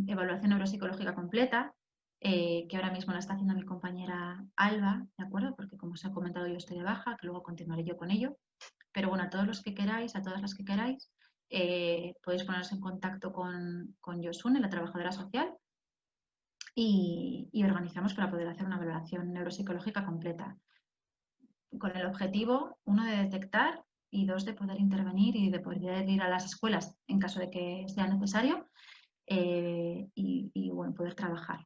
S1: evaluación neuropsicológica completa, que ahora mismo la está haciendo mi compañera Alba, ¿de acuerdo? Porque como os he comentado, yo estoy de baja, que luego continuaré yo con ello. Pero bueno, a todos los que queráis, a todas las que queráis, podéis poneros en contacto con Yosune, la trabajadora social, y organizamos para poder hacer una valoración neuropsicológica completa, con el objetivo, uno, de detectar y dos, de poder intervenir y de poder ir a las escuelas en caso de que sea necesario y bueno, poder trabajar.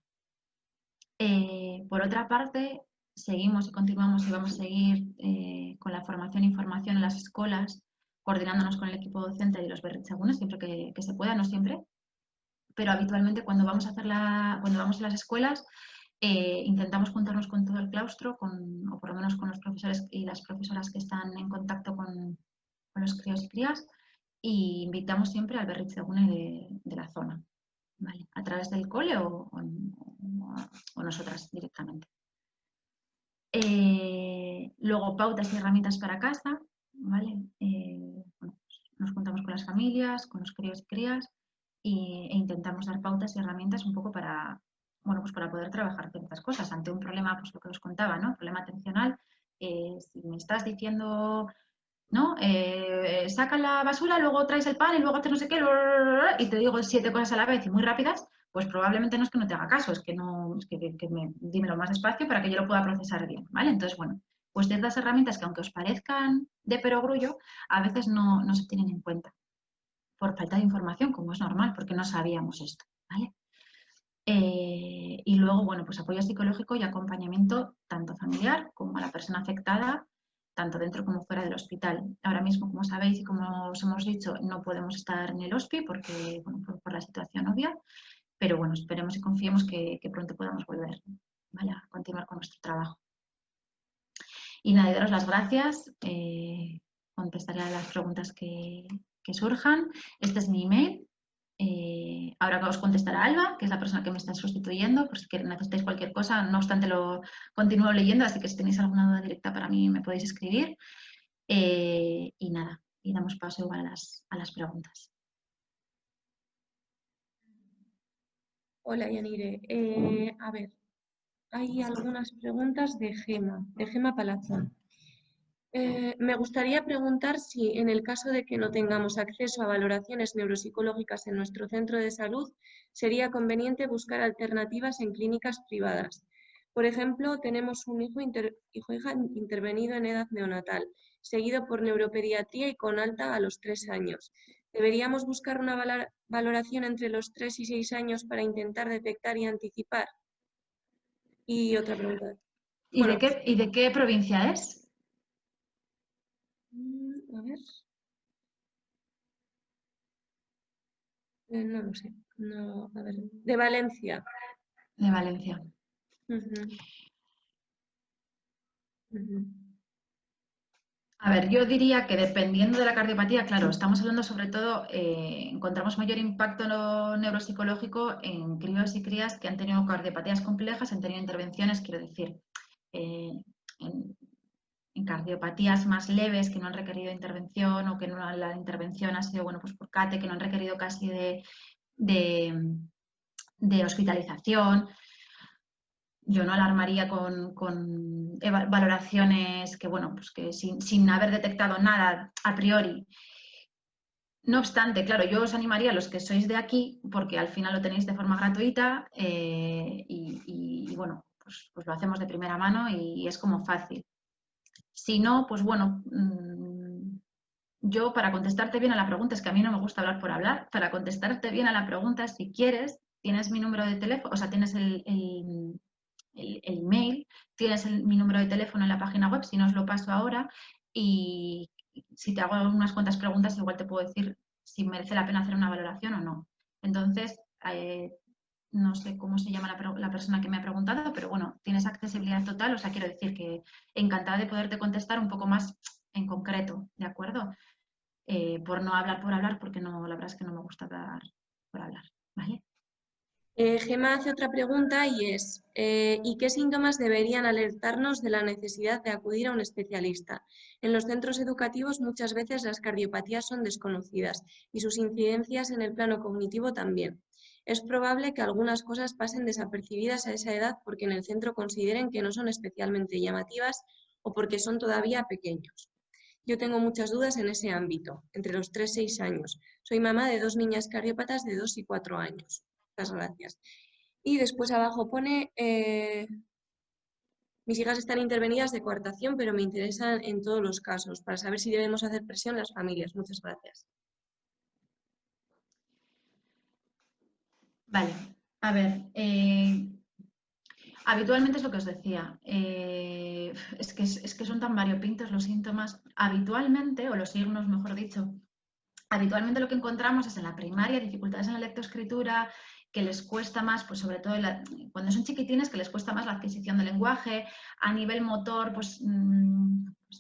S1: Por otra parte, seguimos y continuamos y vamos a seguir con la formación e información en las escuelas, coordinándonos con el equipo docente y los berritzegunes siempre que se pueda, no siempre, pero habitualmente cuando vamos a cuando vamos a las escuelas intentamos juntarnos con todo el claustro, o por lo menos con los profesores y las profesoras que están en contacto con los críos y crías, y invitamos siempre al berritzegune de la zona, ¿vale? A través del cole o nosotras directamente. Luego, pautas y herramientas para casa, ¿vale? Bueno, pues nos juntamos con las familias, con los críos y crías e intentamos dar pautas y herramientas un poco para, bueno, pues para poder trabajar ciertas cosas. Ante un problema, pues lo que os contaba, ¿no? Problema atencional, si me estás diciendo, ¿no? Saca la basura, luego traes el pan y luego haces no sé qué, y te digo 7 cosas a la vez y muy rápidas, pues probablemente no es que no te haga caso, es que no, es que dímelo más despacio para que yo lo pueda procesar bien, ¿vale? Entonces, bueno, pues ciertas herramientas que aunque os parezcan de perogrullo, a veces no se tienen en cuenta por falta de información, como es normal, porque no sabíamos esto, ¿vale? Y luego, bueno, pues apoyo psicológico y acompañamiento tanto familiar como a la persona afectada, tanto dentro como fuera del hospital. Ahora mismo, como sabéis y como os hemos dicho, no podemos estar en el hospi porque, bueno, por la situación obvia, pero bueno, esperemos y confiemos que pronto podamos volver, ¿vale? A continuar con nuestro trabajo. Y nada, daros las gracias, contestaré a las preguntas que surjan. Este es mi email. Ahora os contestará Alba, que es la persona que me está sustituyendo, por si necesitáis cualquier cosa. No obstante, lo continúo leyendo, así que si tenéis alguna duda directa para mí me podéis escribir. Y nada, y damos paso igual a las preguntas.
S2: Hola, Yanire. A ver, hay algunas preguntas de Gema Palazón. Me gustaría preguntar si en el caso de que no tengamos acceso a valoraciones neuropsicológicas en nuestro centro de salud, sería conveniente buscar alternativas en clínicas privadas. Por ejemplo, tenemos un hijo o hija intervenido en edad neonatal, seguido por neuropediatría y con alta a los 3 años. ¿Deberíamos buscar una valoración entre los 3 y 6 años para intentar detectar y anticipar? Y otra pregunta.
S1: ¿Y
S2: Bueno,
S1: de qué provincia es?
S2: a ver. No lo sé. No, a ver. De Valencia.
S1: De Valencia.
S2: Ujú, ujú.
S1: A ver, yo diría que dependiendo de la cardiopatía, claro, estamos hablando sobre todo, encontramos mayor impacto neuropsicológico en críos y crías que han tenido cardiopatías complejas, han tenido intervenciones, quiero decir, eh, en, en cardiopatías más leves que no han requerido intervención o que no, la intervención ha sido, bueno, pues por CATE, que no han requerido casi de hospitalización. Yo no alarmaría con valoraciones que, bueno, pues que sin haber detectado nada a priori. No obstante, claro, yo os animaría a los que sois de aquí, porque al final lo tenéis de forma gratuita y, bueno, pues lo hacemos de primera mano y es como fácil. Si no, pues bueno, yo para contestarte bien a la pregunta, es que a mí no me gusta hablar por hablar, para contestarte bien a la pregunta, si quieres, tienes mi número de teléfono, o sea, tienes el email, tienes mi número de teléfono en la página web, si no os lo paso ahora, y si te hago unas cuantas preguntas, igual te puedo decir si merece la pena hacer una valoración o no. Entonces, no sé cómo se llama la persona que me ha preguntado, pero bueno, tienes accesibilidad total, o sea, quiero decir que encantada de poderte contestar un poco más en concreto, ¿de acuerdo? Por no hablar por hablar, porque no, la verdad es que no me gusta hablar por hablar, ¿vale?
S2: Gemma hace otra pregunta y es, ¿y qué síntomas deberían alertarnos de la necesidad de acudir a un especialista? En los centros educativos muchas veces las cardiopatías son desconocidas y sus incidencias en el plano cognitivo también. Es probable que algunas cosas pasen desapercibidas a esa edad porque en el centro consideren que no son especialmente llamativas o porque son todavía pequeños. Yo tengo muchas dudas en ese ámbito, entre los 3 y 6 años. Soy mamá de 2 niñas cardiópatas de 2 y 4 años. Muchas gracias. Y después abajo pone, mis hijas están intervenidas de coartación, pero me interesan en todos los casos, para saber si debemos hacer presión las familias. Muchas gracias.
S1: Vale, a ver, habitualmente es lo que os decía, es que son tan variopintos los síntomas. Habitualmente, o los signos, mejor dicho, habitualmente lo que encontramos es en la primaria dificultades en la lectoescritura, que les cuesta más, pues sobre todo cuando son chiquitines, que les cuesta más la adquisición de lenguaje, a nivel motor, pues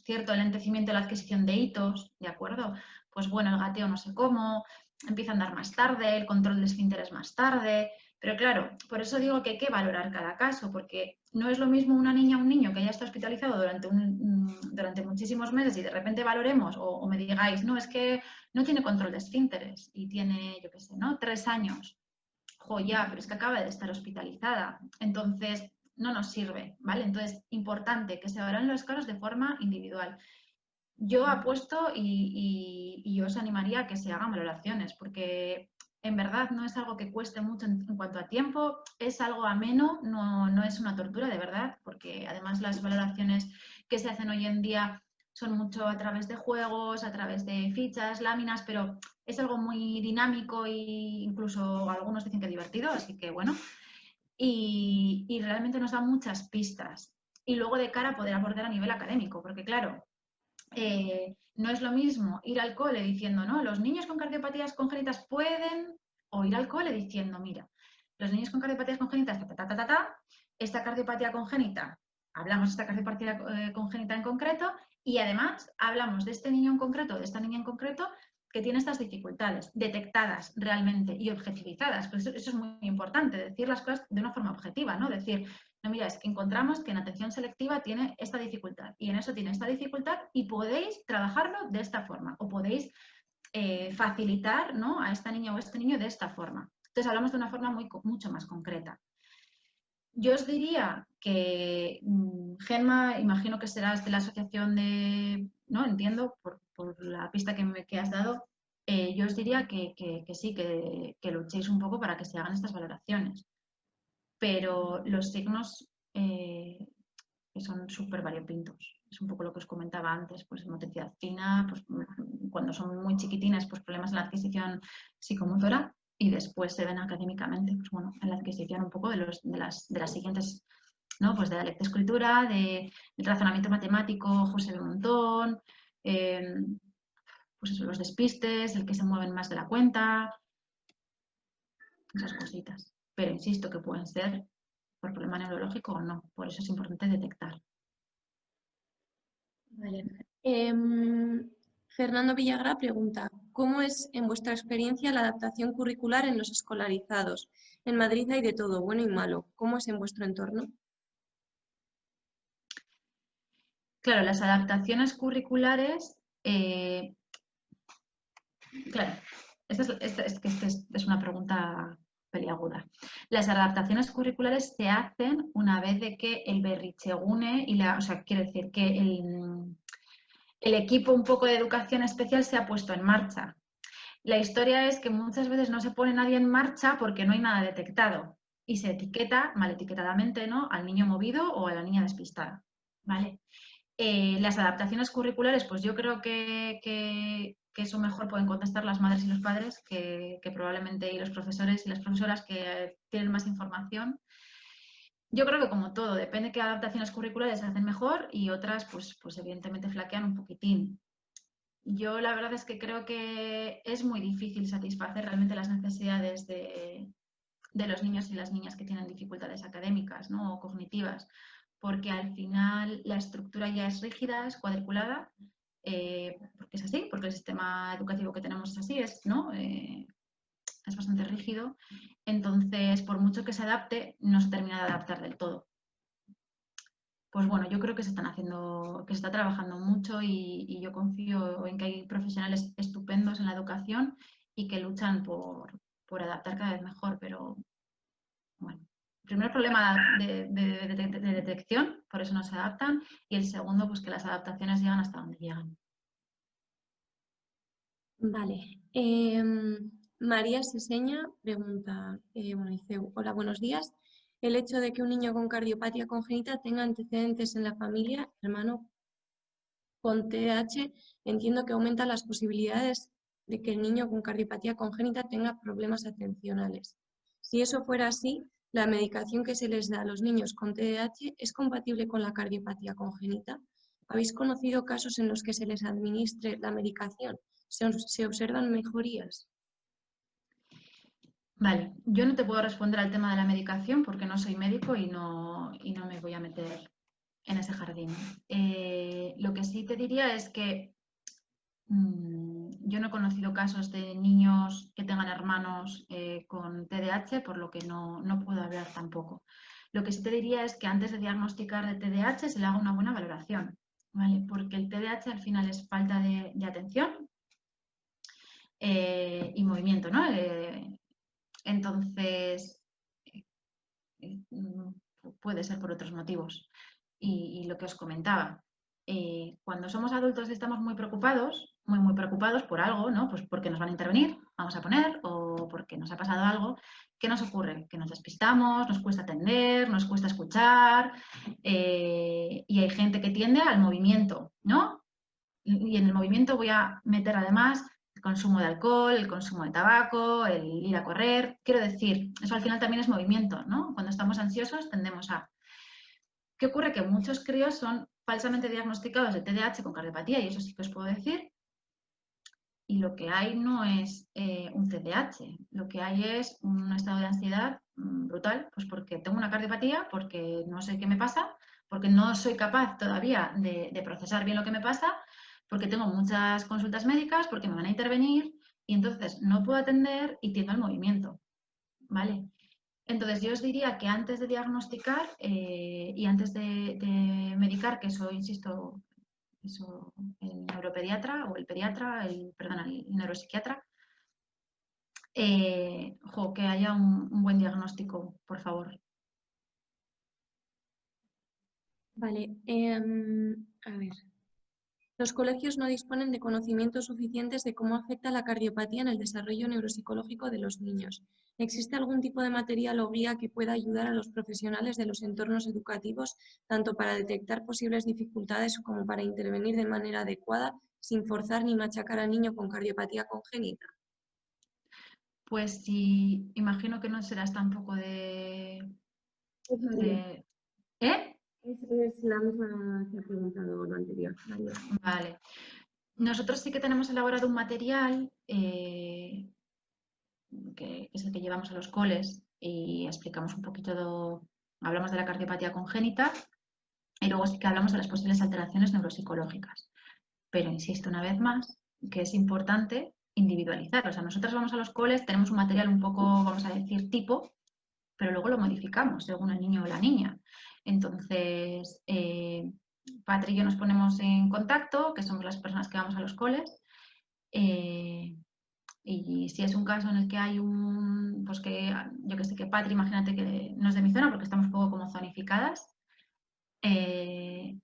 S1: cierto lentecimiento de la adquisición de hitos, ¿de acuerdo? Pues bueno, el gateo no sé cómo, empieza a andar más tarde, el control de esfínteres más tarde, pero claro, por eso digo que hay que valorar cada caso, porque no es lo mismo una niña o un niño que ya está hospitalizado durante muchísimos meses y de repente valoremos o me digáis, no, es que no tiene control de esfínteres y tiene, yo qué sé, ¿no? 3 años. Jo, ya, pero es que acaba de estar hospitalizada. Entonces, no nos sirve, ¿vale? Entonces, importante que se valoren los casos de forma individual. Yo apuesto y os animaría a que se hagan valoraciones, porque en verdad no es algo que cueste mucho en cuanto a tiempo, es algo ameno, no es una tortura de verdad, porque además las valoraciones que se hacen hoy en día son mucho a través de juegos, a través de fichas, láminas, pero es algo muy dinámico e incluso algunos dicen que divertido, así que bueno, y realmente nos da muchas pistas. Y luego de cara a poder abordar a nivel académico, porque claro, no es lo mismo ir al cole diciendo, no, los niños con cardiopatías congénitas pueden, o ir al cole diciendo, mira, los niños con cardiopatías congénitas, esta cardiopatía congénita, hablamos de esta cardiopatía congénita en concreto, y además hablamos de este niño en concreto, de esta niña en concreto, que tiene estas dificultades detectadas realmente y objetivizadas. Pues eso es muy importante, decir las cosas de una forma objetiva, ¿no? Decir, no, mira, es que encontramos que en atención selectiva tiene esta dificultad y en eso tiene esta dificultad y podéis trabajarlo de esta forma o podéis facilitar, ¿no?, a esta niña o a este niño de esta forma. Entonces hablamos de una forma mucho más concreta. Yo os diría que Gemma, imagino que serás de la asociación de, ¿no? Entiendo, por la pista que has dado, yo os diría que sí, que luchéis un poco para que se hagan estas valoraciones. Pero los signos que son súper variopintos. Es un poco lo que os comentaba antes, pues motricidad fina, pues cuando son muy chiquitines, pues problemas en la adquisición psicomotora y después se ven académicamente, pues bueno, en la adquisición un poco de las siguientes, ¿no? Pues de la lectoescritura, del razonamiento matemático, José de Montón, pues eso, los despistes, el que se mueven más de la cuenta, esas cositas. Pero insisto que pueden ser por problema neurológico o no, por eso es importante detectar.
S2: Vale. Fernando Villagra pregunta, ¿cómo es en vuestra experiencia la adaptación curricular en los escolarizados? En Madrid hay de todo, bueno y malo. ¿Cómo es en vuestro entorno?
S1: Claro, las adaptaciones curriculares, claro, esta es una pregunta peliaguda. Las adaptaciones curriculares se hacen una vez de que el berrichegune o sea, quiere decir que el equipo un poco de educación especial se ha puesto en marcha. La historia es que muchas veces no se pone nadie en marcha porque no hay nada detectado y se etiqueta, mal etiquetadamente, ¿no?, al niño movido o a la niña despistada, ¿vale? Las adaptaciones curriculares, pues yo creo que eso mejor pueden contestar las madres y los padres que probablemente y los profesores y las profesoras que tienen más información. Yo creo que como todo, depende qué adaptaciones curriculares se hacen mejor y otras pues evidentemente flaquean un poquitín. Yo la verdad es que creo que es muy difícil satisfacer realmente las necesidades de los niños y las niñas que tienen dificultades académicas, ¿no?, o cognitivas, porque al final la estructura ya es rígida, es cuadriculada, porque es así, porque el sistema educativo que tenemos es así, ¿no? Es bastante rígido. Entonces, por mucho que se adapte, no se termina de adaptar del todo. Pues bueno, yo creo que se están haciendo, que se está trabajando mucho y yo confío en que hay profesionales estupendos en la educación y que luchan por adaptar cada vez mejor, pero bueno, el primer problema de detección, por eso no se adaptan, y el segundo, pues que las adaptaciones llegan hasta donde llegan.
S2: Vale. María Seseña pregunta, dice, hola, buenos días. El hecho de que un niño con cardiopatía congénita tenga antecedentes en la familia, hermano con TDAH, entiendo que aumenta las posibilidades de que el niño con cardiopatía congénita tenga problemas atencionales. Si eso fuera así, ¿la medicación que se les da a los niños con TDAH es compatible con la cardiopatía congénita? ¿Habéis conocido casos en los que se les administre la medicación? ¿Se observan mejorías?
S1: Vale, yo no te puedo responder al tema de la medicación porque no soy médico y no me voy a meter en ese jardín. Lo que sí te diría es que yo no he conocido casos de niños que tengan hermanos con TDAH, por lo que no puedo hablar tampoco. Lo que sí te diría es que antes de diagnosticar de TDAH se le haga una buena valoración, ¿vale? Porque el TDAH al final es falta de atención y movimiento, ¿no? Entonces, puede ser por otros motivos. Y lo que os comentaba, cuando somos adultos y estamos muy preocupados, muy preocupados por algo, ¿no? Pues porque nos van a intervenir, vamos a poner, o porque nos ha pasado algo, ¿qué nos ocurre? Que nos despistamos, nos cuesta atender, nos cuesta escuchar, y hay gente que tiende al movimiento, ¿no? Y en el movimiento voy a meter además el consumo de alcohol, el consumo de tabaco, el ir a correr. Quiero decir, eso al final también es movimiento, ¿no? Cuando estamos ansiosos tendemos a... ¿Qué ocurre? Que muchos críos son falsamente diagnosticados de TDAH con cardiopatía, y eso sí que os puedo decir, y lo que hay no es un TDAH, lo que hay es un estado de ansiedad brutal, pues porque tengo una cardiopatía, porque no sé qué me pasa, porque no soy capaz todavía de procesar bien lo que me pasa, porque tengo muchas consultas médicas, porque me van a intervenir y entonces no puedo atender y tiendo al movimiento, ¿vale? Entonces yo os diría que antes de diagnosticar y antes de medicar, que eso, insisto, eso, el neuropediatra o el pediatra, perdón, el neuropsiquiatra, que haya un buen diagnóstico, por favor.
S2: Vale, a ver. Los colegios no disponen de conocimientos suficientes de cómo afecta la cardiopatía en el desarrollo neuropsicológico de los niños. ¿Existe algún tipo de material o guía que pueda ayudar a los profesionales de los entornos educativos, tanto para detectar posibles dificultades como para intervenir de manera adecuada, sin forzar ni machacar al niño con cardiopatía congénita?
S1: Pues sí, imagino que no serás tampoco de... ¿Eh?
S2: Es la misma que ha preguntado lo anterior.
S1: Vale. Nosotros sí que tenemos elaborado un material que es el que llevamos a los coles y explicamos un poquito, hablamos de la cardiopatía congénita y luego sí que hablamos de las posibles alteraciones neuropsicológicas. Pero insisto una vez más que es importante individualizar. O sea, nosotros vamos a los coles, tenemos un material un poco, vamos a decir, tipo, pero luego lo modificamos según el niño o la niña. Entonces, Patri y yo nos ponemos en contacto, que somos las personas que vamos a los coles, y si es un caso en el que hay pues que yo que sé, que Patri, imagínate que no es de mi zona porque estamos un poco como zonificadas, y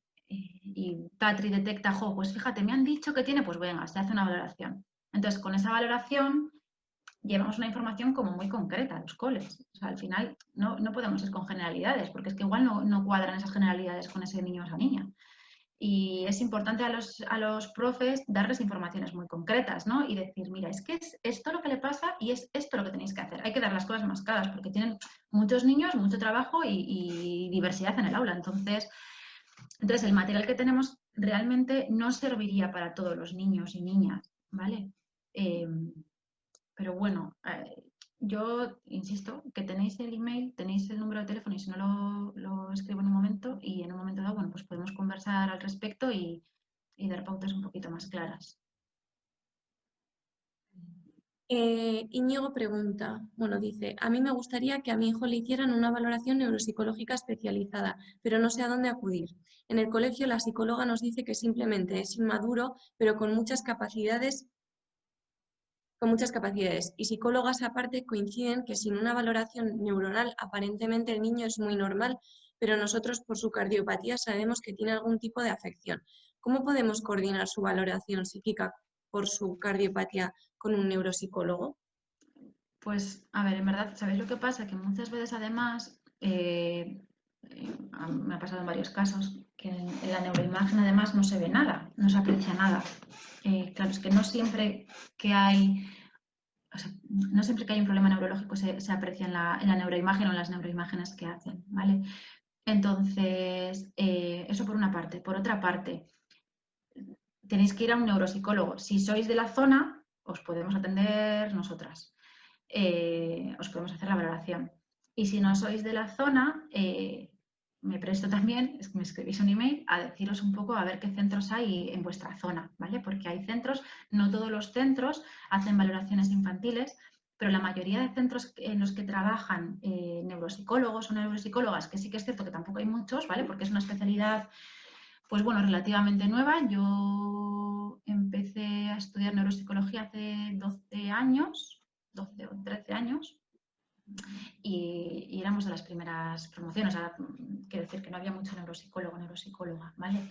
S1: Patri detecta, pues fíjate, me han dicho que tiene, pues venga, se hace una valoración. Entonces, con esa valoración llevamos una información como muy concreta a los coles. O sea, al final no podemos ir con generalidades, porque es que igual no cuadran esas generalidades con ese niño o esa niña. Y es importante a los profes darles informaciones muy concretas, ¿no? Y decir, mira, es que es esto lo que le pasa y es esto lo que tenéis que hacer. Hay que dar las cosas más claras porque tienen muchos niños, mucho trabajo y diversidad en el aula. Entonces, el material que tenemos realmente no serviría para todos los niños y niñas, ¿vale? Pero bueno, yo insisto que tenéis el email, tenéis el número de teléfono y si no lo escribo en un momento y en un momento dado, bueno, pues podemos conversar al respecto y dar pautas un poquito más claras.
S2: Íñigo pregunta, dice, a mí me gustaría que a mi hijo le hicieran una valoración neuropsicológica especializada, pero no sé a dónde acudir. En el colegio la psicóloga nos dice que simplemente es inmaduro, pero con muchas capacidades, y psicólogas aparte coinciden que sin una valoración neuronal aparentemente el niño es muy normal, pero nosotros por su cardiopatía sabemos que tiene algún tipo de afección. ¿Cómo podemos coordinar su valoración psíquica por su cardiopatía con un neuropsicólogo?
S1: Pues, a ver, en verdad, ¿sabéis lo que pasa? Que muchas veces además, me ha pasado en varios casos, que en la neuroimagen además no se ve nada, no se aprecia nada. Claro, es que no siempre que hay... O sea, no siempre que hay un problema neurológico se aprecia en la neuroimagen o en las neuroimágenes que hacen, ¿vale? Entonces, eso por una parte. Por otra parte, tenéis que ir a un neuropsicólogo. Si sois de la zona, os podemos atender nosotras. Os podemos hacer la valoración. Y si no sois de la zona, me presto también, es que me escribís un email a deciros un poco a ver qué centros hay en vuestra zona, ¿vale? Porque hay centros, no todos los centros hacen valoraciones infantiles, pero la mayoría de centros en los que trabajan neuropsicólogos o neuropsicólogas, que sí que es cierto que tampoco hay muchos, ¿vale? Porque es una especialidad, pues bueno, relativamente nueva. Yo empecé a estudiar neuropsicología hace 12 años, 12 o 13 años, y éramos de las primeras promociones. Ahora, quiero decir que no había mucho neuropsicólogo, neuropsicóloga, ¿vale?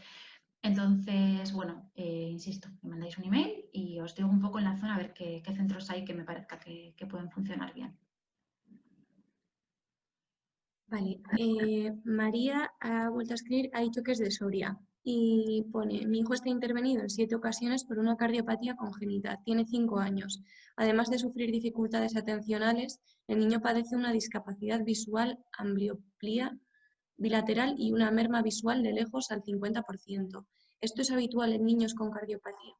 S1: Entonces, bueno, insisto, me mandáis un email y os digo un poco en la zona a ver qué centros hay que me parezca que pueden funcionar bien.
S2: Vale, María ha vuelto a escribir, ha dicho que es de Soria y pone, mi hijo está intervenido en 7 ocasiones por una cardiopatía congénita, tiene 5 años. Además de sufrir dificultades atencionales, el niño padece una discapacidad visual, ambliopía bilateral y una merma visual de lejos al 50%. ¿Esto es habitual en niños con cardiopatía?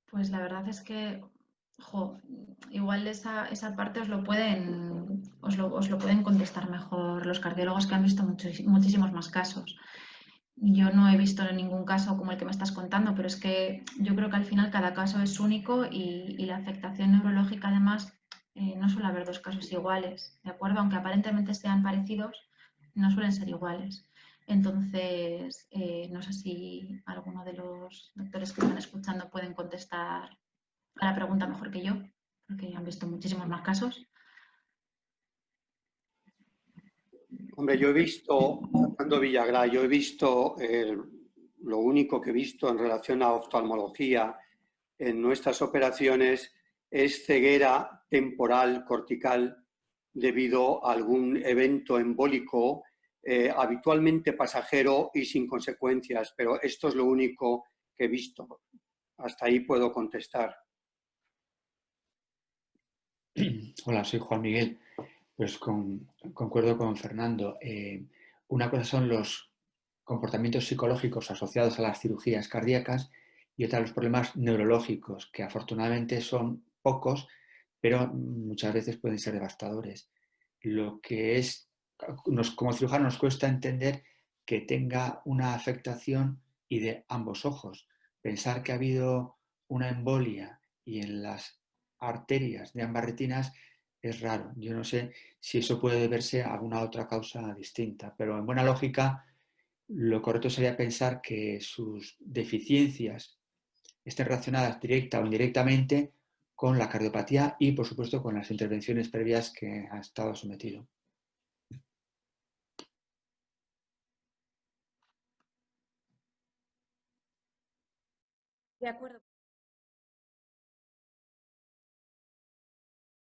S1: Pues la verdad es que, igual esa parte os lo pueden contestar mejor los cardiólogos que han visto muchísimos más casos. Yo no he visto ningún caso como el que me estás contando, pero es que yo creo que al final cada caso es único y la afectación neurológica además no suele haber dos casos iguales, ¿de acuerdo? Aunque aparentemente sean parecidos, no suelen ser iguales. Entonces, no sé si alguno de los doctores que están escuchando pueden contestar a la pregunta mejor que yo, porque han visto muchísimos más casos.
S3: Hombre, yo he visto, Fernando Villagrá, yo he visto, lo único que he visto en relación a oftalmología en nuestras operaciones es ceguera temporal cortical debido a algún evento embólico, habitualmente pasajero y sin consecuencias, pero esto es lo único que he visto. Hasta ahí puedo contestar.
S4: Hola, soy Juan Miguel. Pues concuerdo con Fernando. Una cosa son los comportamientos psicológicos asociados a las cirugías cardíacas y otra los problemas neurológicos, que afortunadamente son pocos, pero muchas veces pueden ser devastadores. Lo que es, como cirujanos nos cuesta entender que tenga una afectación y de ambos ojos. Pensar que ha habido una embolia y en las arterias de ambas retinas es raro. Yo no sé si eso puede deberse a alguna otra causa distinta, pero en buena lógica lo correcto sería pensar que sus deficiencias estén relacionadas directa o indirectamente con la cardiopatía y, por supuesto, con las intervenciones previas que ha estado sometido.
S2: De acuerdo.